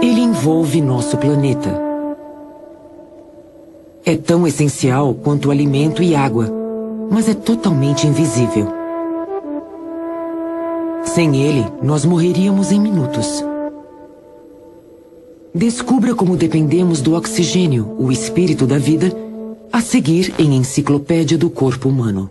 Ele envolve nosso planeta. É tão essencial quanto o alimento e água, mas é totalmente invisível. Sem ele, nós morreríamos em minutos. Descubra como dependemos do oxigênio, o espírito da vida, a seguir em Enciclopédia do Corpo Humano.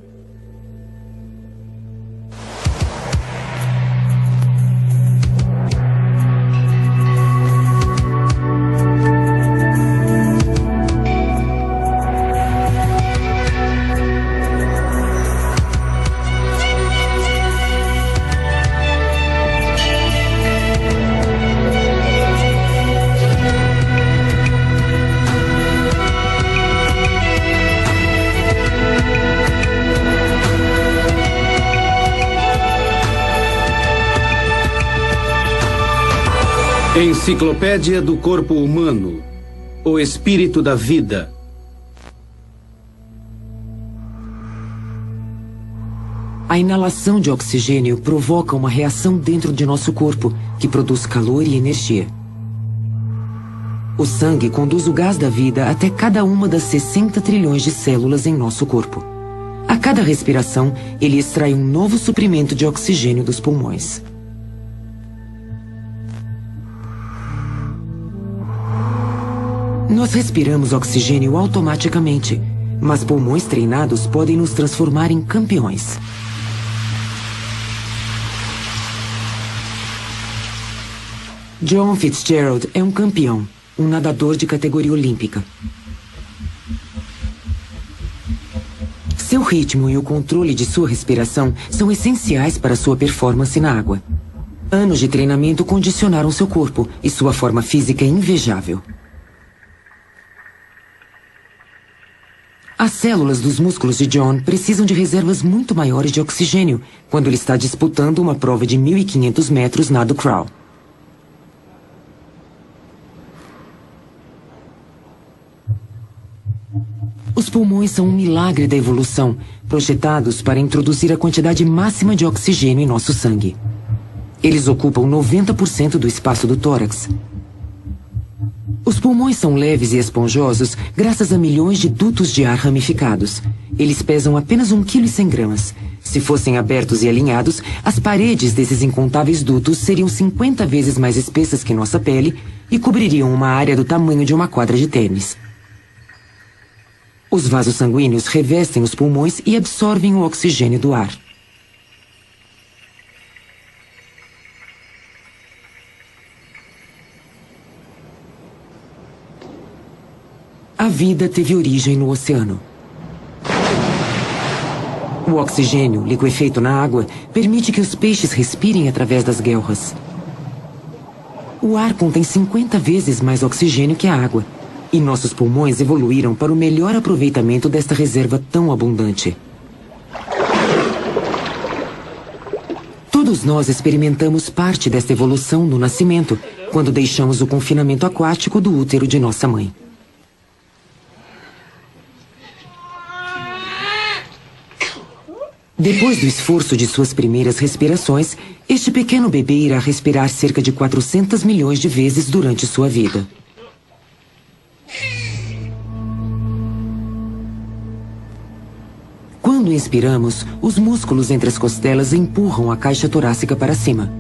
Enciclopédia do Corpo Humano. O Espírito da Vida. A inalação de oxigênio provoca uma reação dentro de nosso corpo, que produz calor e energia. O sangue conduz o gás da vida até cada uma das 60 trilhões de células em nosso corpo. A cada respiração, ele extrai um novo suprimento de oxigênio dos pulmões. Nós respiramos oxigênio automaticamente, mas pulmões treinados podem nos transformar em campeões. John Fitzgerald é um campeão, um nadador de categoria olímpica. Seu ritmo e o controle de sua respiração são essenciais para sua performance na água. Anos de treinamento condicionaram seu corpo e sua forma física é invejável. As células dos músculos de John precisam de reservas muito maiores de oxigênio quando ele está disputando uma prova de 1.500 metros nado crawl. Os pulmões são um milagre da evolução, projetados para introduzir a quantidade máxima de oxigênio em nosso sangue. Eles ocupam 90% do espaço do tórax. Os pulmões são leves e esponjosos graças a milhões de dutos de ar ramificados. Eles pesam apenas 1,1 kg. Se fossem abertos e alinhados, as paredes desses incontáveis dutos seriam 50 vezes mais espessas que nossa pele e cobririam uma área do tamanho de uma quadra de tênis. Os vasos sanguíneos revestem os pulmões e absorvem o oxigênio do ar. A vida teve origem no oceano. O oxigênio, liquefeito na água, permite que os peixes respirem através das guelras. O ar contém 50 vezes mais oxigênio que a água, e nossos pulmões evoluíram para o melhor aproveitamento desta reserva tão abundante. Todos nós experimentamos parte desta evolução no nascimento, quando deixamos o confinamento aquático do útero de nossa mãe. Depois do esforço de suas primeiras respirações, este pequeno bebê irá respirar cerca de 400 milhões de vezes durante sua vida. Quando inspiramos, os músculos entre as costelas empurram a caixa torácica para cima.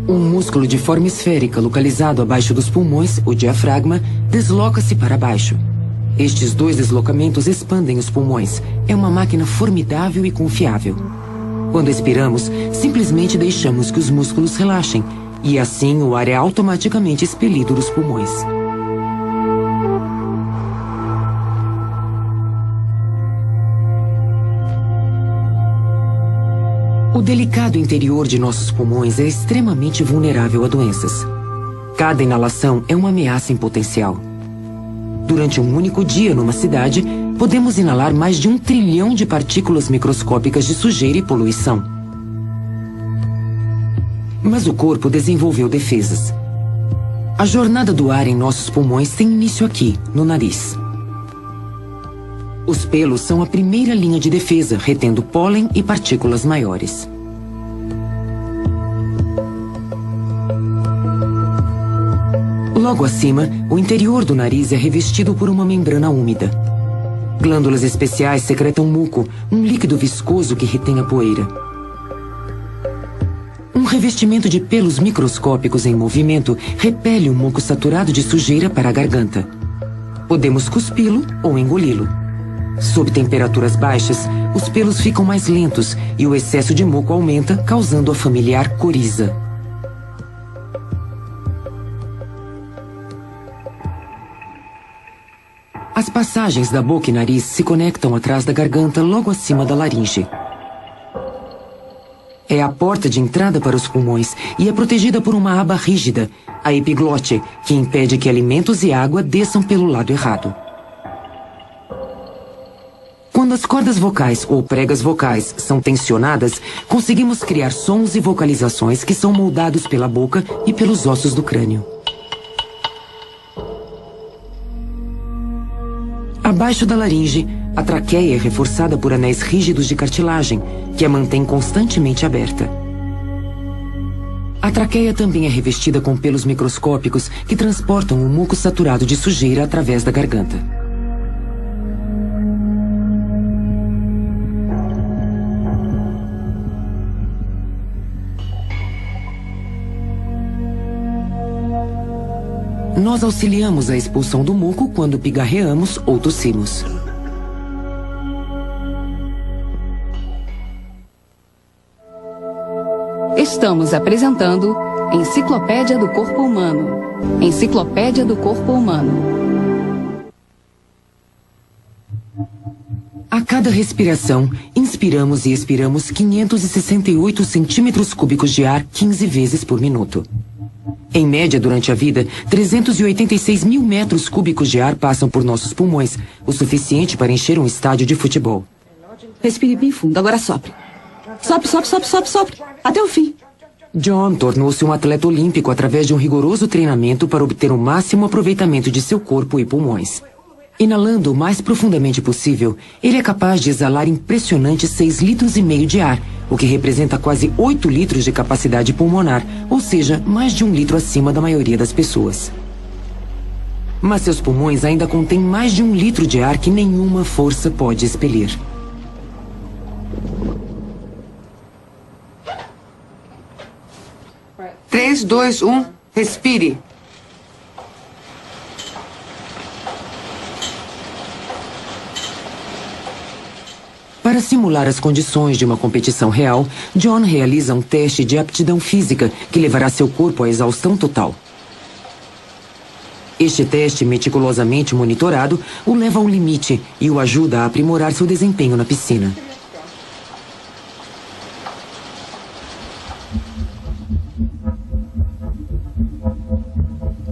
Um músculo de forma esférica localizado abaixo dos pulmões, o diafragma, desloca-se para baixo. Estes dois deslocamentos expandem os pulmões. É uma máquina formidável e confiável. Quando expiramos, simplesmente deixamos que os músculos relaxem, e assim o ar é automaticamente expelido dos pulmões. O delicado interior de nossos pulmões é extremamente vulnerável a doenças. Cada inalação é uma ameaça em potencial. Durante um único dia numa cidade, podemos inalar mais de 1 trilhão de partículas microscópicas de sujeira e poluição. Mas o corpo desenvolveu defesas. A jornada do ar em nossos pulmões tem início aqui, no nariz. Os pelos são a primeira linha de defesa, retendo pólen e partículas maiores. Logo acima, o interior do nariz é revestido por uma membrana úmida. Glândulas especiais secretam muco, um líquido viscoso que retém a poeira. Um revestimento de pelos microscópicos em movimento repele o muco saturado de sujeira para a garganta. Podemos cuspi-lo ou engoli-lo. Sob temperaturas baixas, os pelos ficam mais lentos e o excesso de muco aumenta, causando a familiar coriza. As passagens da boca e nariz se conectam atrás da garganta, logo acima da laringe. É a porta de entrada para os pulmões e é protegida por uma aba rígida, a epiglote, que impede que alimentos e água desçam pelo lado errado. Quando as cordas vocais ou pregas vocais são tensionadas, conseguimos criar sons e vocalizações que são moldados pela boca e pelos ossos do crânio. Abaixo da laringe, a traqueia é reforçada por anéis rígidos de cartilagem, que a mantém constantemente aberta. A traqueia também é revestida com pelos microscópicos que transportam o muco saturado de sujeira através da garganta. Nós auxiliamos a expulsão do muco quando pigarreamos ou tossimos. Estamos apresentando Enciclopédia do Corpo Humano. Enciclopédia do Corpo Humano. A cada respiração, inspiramos e expiramos 568 centímetros cúbicos de ar 15 vezes por minuto. Em média, durante a vida, 386 mil metros cúbicos de ar passam por nossos pulmões, o suficiente para encher um estádio de futebol. Respire bem fundo, agora sopre. Sopre, sopre, sopre, sopre, sopre. Até o fim. John tornou-se um atleta olímpico através de um rigoroso treinamento para obter o máximo aproveitamento de seu corpo e pulmões. Inalando o mais profundamente possível, ele é capaz de exalar impressionantes 6,5 litros de ar, o que representa quase 8 litros de capacidade pulmonar, ou seja, mais de 1 litro acima da maioria das pessoas. Mas seus pulmões ainda contêm mais de 1 litro de ar que nenhuma força pode expelir. Três, dois, um, respire. Para simular as condições de uma competição real, John realiza um teste de aptidão física que levará seu corpo à exaustão total. Este teste, meticulosamente monitorado, o leva ao limite e o ajuda a aprimorar seu desempenho na piscina.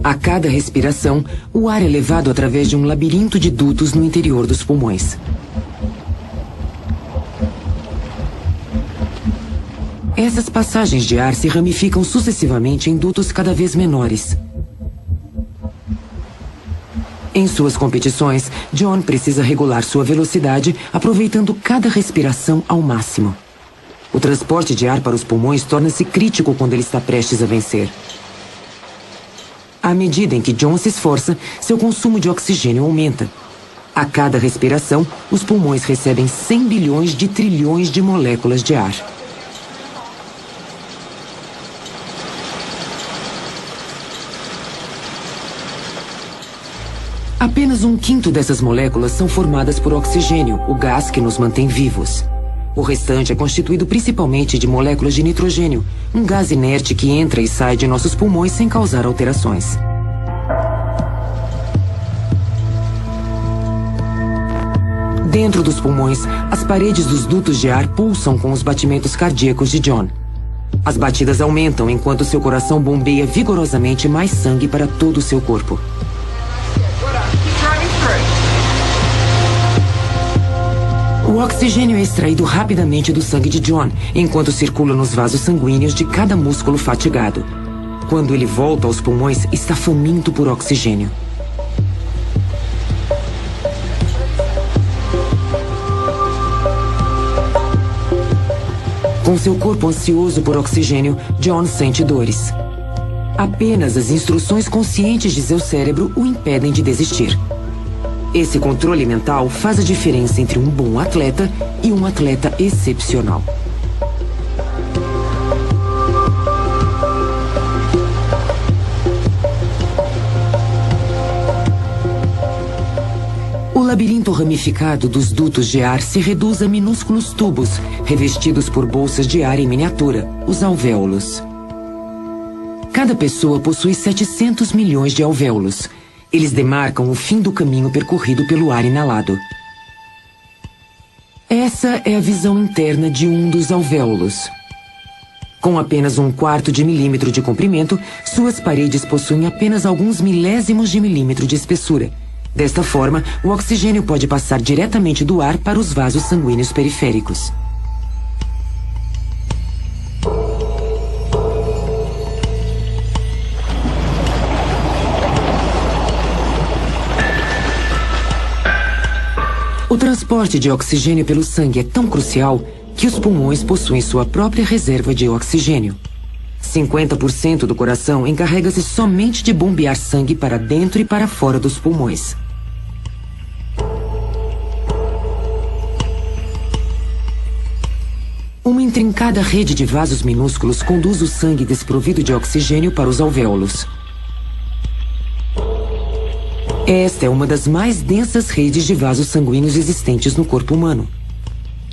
A cada respiração, o ar é levado através de um labirinto de dutos no interior dos pulmões. Essas passagens de ar se ramificam sucessivamente em dutos cada vez menores. Em suas competições, John precisa regular sua velocidade, aproveitando cada respiração ao máximo. O transporte de ar para os pulmões torna-se crítico quando ele está prestes a vencer. À medida em que John se esforça, seu consumo de oxigênio aumenta. A cada respiração, os pulmões recebem 100 bilhões de trilhões de moléculas de ar. Apenas 1/5 dessas moléculas são formadas por oxigênio, o gás que nos mantém vivos. O restante é constituído principalmente de moléculas de nitrogênio, um gás inerte que entra e sai de nossos pulmões sem causar alterações. Dentro dos pulmões, as paredes dos dutos de ar pulsam com os batimentos cardíacos de John. As batidas aumentam enquanto seu coração bombeia vigorosamente mais sangue para todo o seu corpo. O oxigênio é extraído rapidamente do sangue de John, enquanto circula nos vasos sanguíneos de cada músculo fatigado. Quando ele volta aos pulmões, está faminto por oxigênio. Com seu corpo ansioso por oxigênio, John sente dores. Apenas as instruções conscientes de seu cérebro o impedem de desistir. Esse controle mental faz a diferença entre um bom atleta e um atleta excepcional. O labirinto ramificado dos dutos de ar se reduz a minúsculos tubos, revestidos por bolsas de ar em miniatura, os alvéolos. Cada pessoa possui 700 milhões de alvéolos. Eles demarcam o fim do caminho percorrido pelo ar inalado. Essa é a visão interna de um dos alvéolos. Com apenas 1/4 de milímetro de comprimento, suas paredes possuem apenas alguns milésimos de milímetro de espessura. Desta forma, o oxigênio pode passar diretamente do ar para os vasos sanguíneos periféricos. O transporte de oxigênio pelo sangue é tão crucial que os pulmões possuem sua própria reserva de oxigênio. 50% do coração encarrega-se somente de bombear sangue para dentro e para fora dos pulmões. Uma intrincada rede de vasos minúsculos conduz o sangue desprovido de oxigênio para os alvéolos. Esta é uma das mais densas redes de vasos sanguíneos existentes no corpo humano.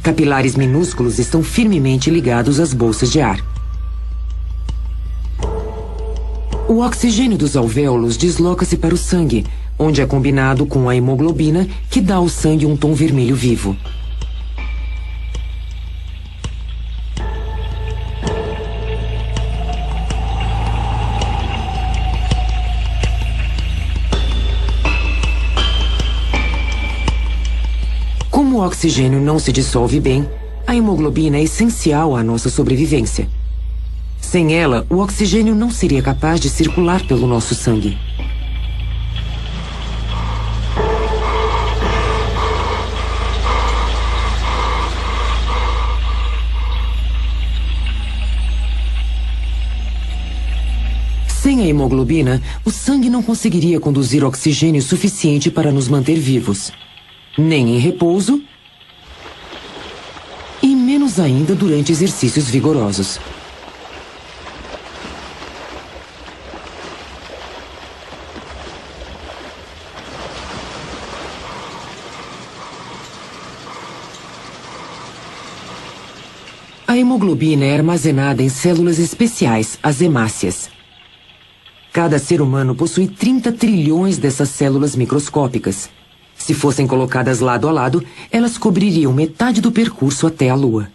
Capilares minúsculos estão firmemente ligados às bolsas de ar. O oxigênio dos alvéolos desloca-se para o sangue, onde é combinado com a hemoglobina, que dá ao sangue um tom vermelho vivo. Como o oxigênio não se dissolve bem, a hemoglobina é essencial à nossa sobrevivência. Sem ela, o oxigênio não seria capaz de circular pelo nosso sangue. Sem a hemoglobina, o sangue não conseguiria conduzir oxigênio suficiente para nos manter vivos. Nem em repouso, e menos ainda durante exercícios vigorosos. A hemoglobina é armazenada em células especiais, as hemácias. Cada ser humano possui 30 trilhões dessas células microscópicas. Se fossem colocadas lado a lado, elas cobririam metade do percurso até a Lua.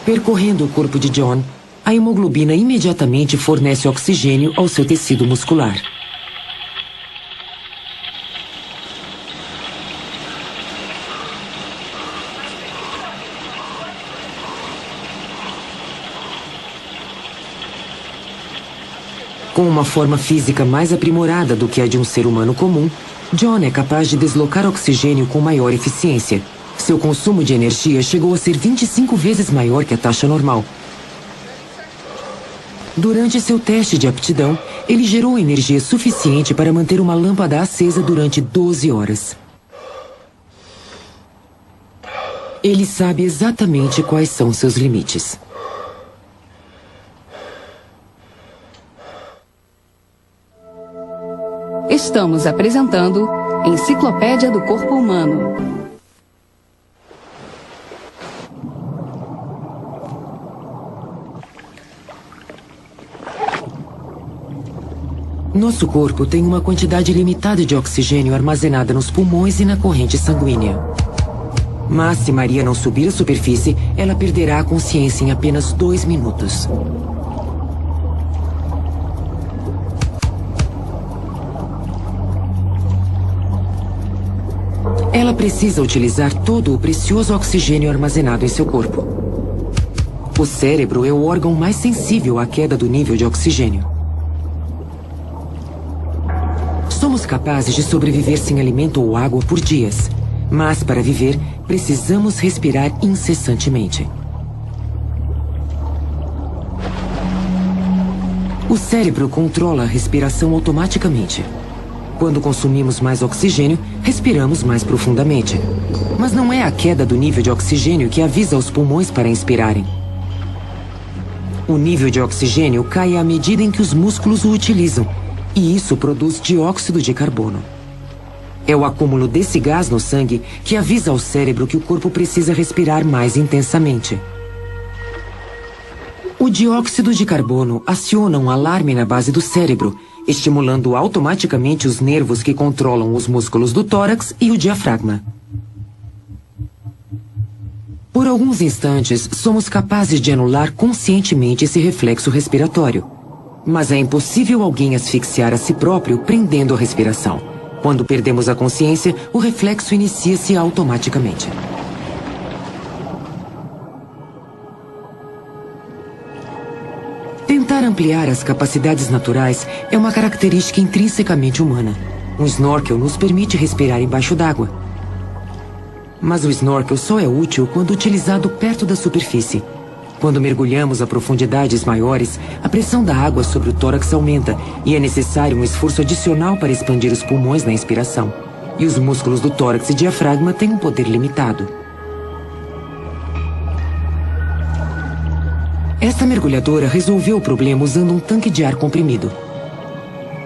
Percorrendo o corpo de John, a hemoglobina imediatamente fornece oxigênio ao seu tecido muscular. Com uma forma física mais aprimorada do que a de um ser humano comum, John é capaz de deslocar oxigênio com maior eficiência. Seu consumo de energia chegou a ser 25 vezes maior que a taxa normal. Durante seu teste de aptidão, ele gerou energia suficiente para manter uma lâmpada acesa durante 12 horas. Ele sabe exatamente quais são seus limites. Estamos apresentando Enciclopédia do Corpo Humano. Nosso corpo tem uma quantidade limitada de oxigênio armazenada nos pulmões e na corrente sanguínea. Mas se Maria não subir à superfície, ela perderá a consciência em apenas 2 minutos. Ela precisa utilizar todo o precioso oxigênio armazenado em seu corpo. O cérebro é o órgão mais sensível à queda do nível de oxigênio. Somos capazes de sobreviver sem alimento ou água por dias. Mas para viver, precisamos respirar incessantemente. O cérebro controla a respiração automaticamente. Quando consumimos mais oxigênio, respiramos mais profundamente. Mas não é a queda do nível de oxigênio que avisa os pulmões para inspirarem. O nível de oxigênio cai à medida em que os músculos o utilizam, e isso produz dióxido de carbono. É o acúmulo desse gás no sangue que avisa ao cérebro que o corpo precisa respirar mais intensamente. O dióxido de carbono aciona um alarme na base do cérebro, estimulando automaticamente os nervos que controlam os músculos do tórax e o diafragma. Por alguns instantes, somos capazes de anular conscientemente esse reflexo respiratório. Mas é impossível alguém asfixiar a si próprio prendendo a respiração. Quando perdemos a consciência, o reflexo inicia-se automaticamente. Tentar ampliar as capacidades naturais é uma característica intrinsecamente humana. Um snorkel nos permite respirar embaixo d'água. Mas o snorkel só é útil quando utilizado perto da superfície. Quando mergulhamos a profundidades maiores, a pressão da água sobre o tórax aumenta e é necessário um esforço adicional para expandir os pulmões na inspiração. E os músculos do tórax e diafragma têm um poder limitado. Esta mergulhadora resolveu o problema usando um tanque de ar comprimido.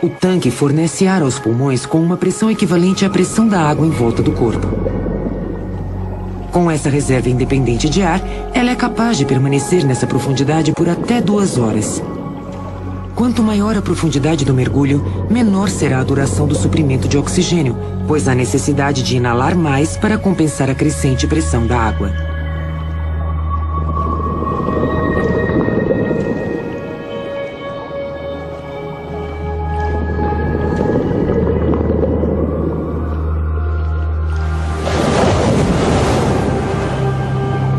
O tanque fornece ar aos pulmões com uma pressão equivalente à pressão da água em volta do corpo. Com essa reserva independente de ar, ela é capaz de permanecer nessa profundidade por até 2 horas. Quanto maior a profundidade do mergulho, menor será a duração do suprimento de oxigênio, pois há necessidade de inalar mais para compensar a crescente pressão da água.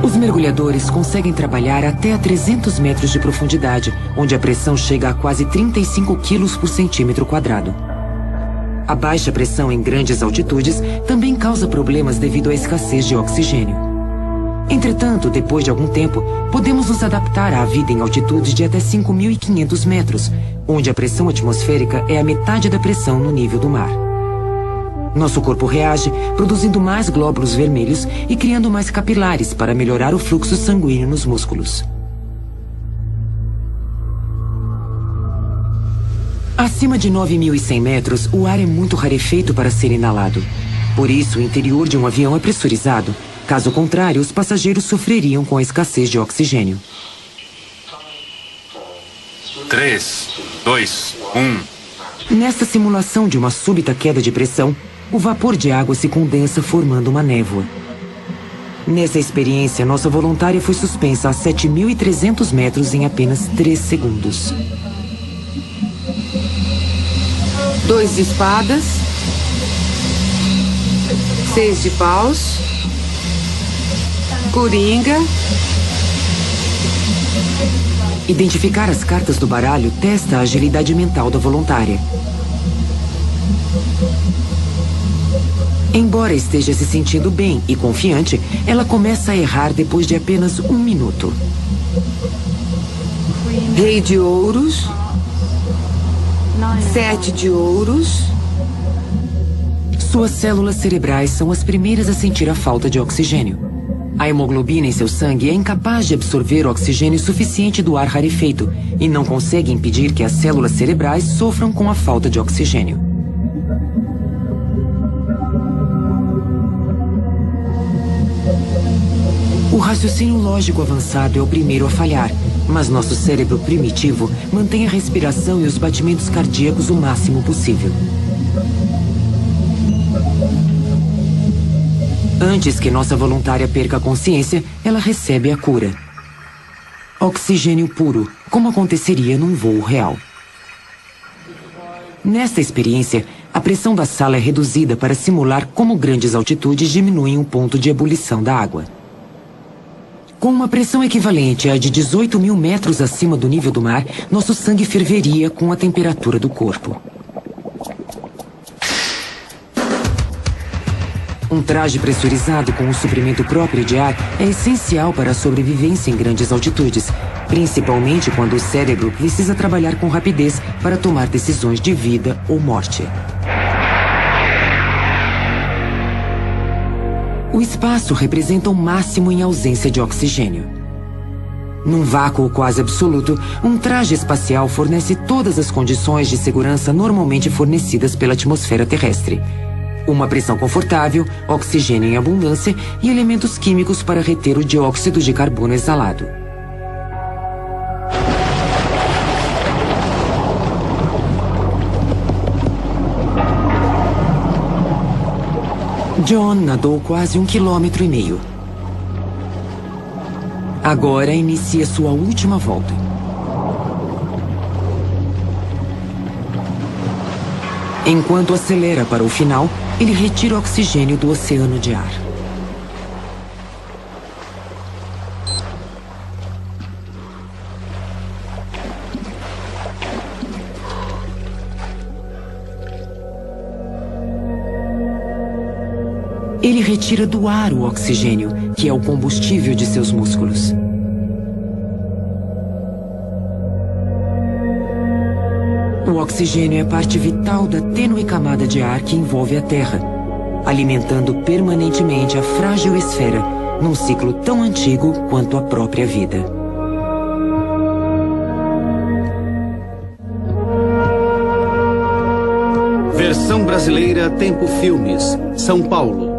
Os mergulhadores conseguem trabalhar até a 300 metros de profundidade, onde a pressão chega a quase 35 quilos por centímetro quadrado. A baixa pressão em grandes altitudes também causa problemas devido à escassez de oxigênio. Entretanto, depois de algum tempo, podemos nos adaptar à vida em altitudes de até 5.500 metros, onde a pressão atmosférica é a metade da pressão no nível do mar. Nosso corpo reage, produzindo mais glóbulos vermelhos e criando mais capilares para melhorar o fluxo sanguíneo nos músculos. Acima de 9.100 metros, o ar é muito rarefeito para ser inalado. Por isso, o interior de um avião é pressurizado. Caso contrário, os passageiros sofreriam com a escassez de oxigênio. 3, 2, 1. Nesta simulação de uma súbita queda de pressão, o vapor de água se condensa formando uma névoa. Nessa experiência, nossa voluntária foi suspensa a 7.300 metros em apenas 3 segundos. 2 de espadas. 6 de paus. Coringa. Identificar as cartas do baralho testa a agilidade mental da voluntária. Embora esteja se sentindo bem e confiante, ela começa a errar depois de apenas 1 minuto. Rei de ouros. 7 de ouros. Suas células cerebrais são as primeiras a sentir a falta de oxigênio. A hemoglobina em seu sangue é incapaz de absorver o oxigênio suficiente do ar rarefeito e não consegue impedir que as células cerebrais sofram com a falta de oxigênio. O raciocínio lógico avançado é o primeiro a falhar, mas nosso cérebro primitivo mantém a respiração e os batimentos cardíacos o máximo possível. Antes que nossa voluntária perca a consciência, ela recebe a cura. Oxigênio puro, como aconteceria num voo real. Nesta experiência, a pressão da sala é reduzida para simular como grandes altitudes diminuem o ponto de ebulição da água. Com uma pressão equivalente à de 18.000 metros acima do nível do mar, nosso sangue ferveria com a temperatura do corpo. Um traje pressurizado com um suprimento próprio de ar é essencial para a sobrevivência em grandes altitudes, principalmente quando o cérebro precisa trabalhar com rapidez para tomar decisões de vida ou morte. O espaço representa o máximo em ausência de oxigênio. Num vácuo quase absoluto, um traje espacial fornece todas as condições de segurança normalmente fornecidas pela atmosfera terrestre. Uma pressão confortável, oxigênio em abundância e elementos químicos para reter o dióxido de carbono exalado. John nadou quase 1,5 km. Agora inicia sua última volta. Enquanto acelera para o final, ele retira o oxigênio do oceano de ar. Ele retira do ar o oxigênio, que é o combustível de seus músculos. O oxigênio é a parte vital da tênue camada de ar que envolve a Terra, alimentando permanentemente a frágil esfera, num ciclo tão antigo quanto a própria vida. Versão brasileira Tempo Filmes, São Paulo.